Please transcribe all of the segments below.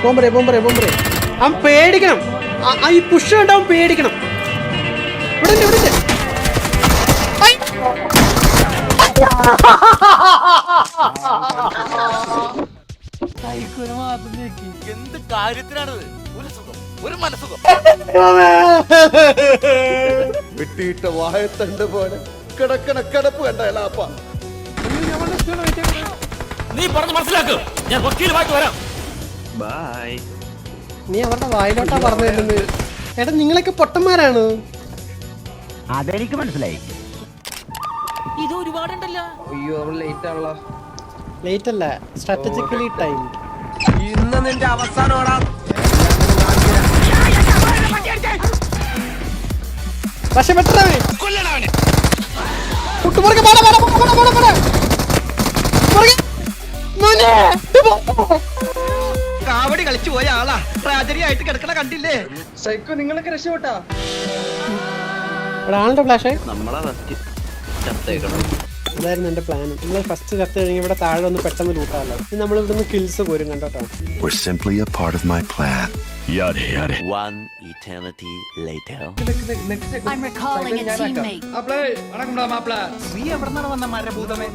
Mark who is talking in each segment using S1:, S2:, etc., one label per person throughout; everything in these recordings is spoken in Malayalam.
S1: ബോംബറെ അവൻ പേടിക്കണം. ഈ പുഷ് കണ്ട അവൻ പേടിക്കണം. ഇവിടെ
S2: എന്ത് കാര്യത്തിനാണത്? ഒരു സുഖം, ഒരു മനസുഖം.
S3: വെട്ടിയിട്ട വായത്തണ്ട് പോലെ കിടക്കണ കിടപ്പ് കണ്ടപ്പ
S2: നീ പറഞ്ഞ് മനസ്സിലാക്ക്. ഞാൻ വക്കീലുമായിട്ട് വരാം.
S1: നീ അവരുടെ വായിലോട്ടാ പറഞ്ഞു തരുന്നത്. എടാ നിങ്ങളൊക്കെ പൊട്ടന്മാരാണ്.
S4: അതെനിക്ക് മനസ്സിലായി.
S2: ഇത് ഒരുപാടുണ്ടല്ലോ.
S5: അയ്യോ നമ്മൾ ലേറ്റ് ആണല്ലോ.
S1: ലേറ്റ് അല്ല, സ്ട്രാറ്റജിക്കലി ടൈം.
S5: ഇന്ന് നിന്റെ അവസാനമാടാ.
S1: പക്ഷെ പെട്ടെന്ന്
S5: കാവടി കളിച്ചു പോയ ആളാ ട്രാജഡി ആയിട്ട് കിടക്കണ കണ്ടില്ലേ? സൈക്കോ നിങ്ങളൊക്കെ രക്ഷപ്പെട്ടാ?
S1: ആളുടെ ഫ്ലാഷ്
S5: നമ്മളാ ഫസ്റ്റ് ചത്തേക്കണം.
S1: അതായിരുന്നു എന്റെ പ്ലാൻ. നമ്മൾ ഫസ്റ്റ് ചത്ത് കഴിഞ്ഞ് ഇവിടെ താഴെ ഒന്ന് പെട്ടെന്ന് ലൂട്ടാമല്ലോ. നമ്മൾ ഇവിടുന്ന് കിൽസ് പോരും കണ്ടോട്ടോ.
S6: We're simply a part of my plan. Yada yada.
S2: One eternity later.
S7: I'm recalling a teammate.
S5: നീ എവിടെന്നാണ് വന്ന മരഭൂതമേ?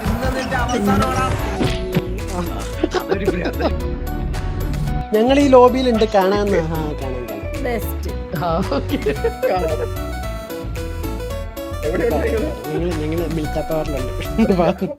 S5: ഇന്ന് നിന്റെ അവസാനമാടാ.
S1: ഞങ്ങൾ ഈ ലോബിയിലുണ്ട്, കാണാന്ന്. ഞങ്ങൾ മിൽത്ത പവറിലുണ്ട്.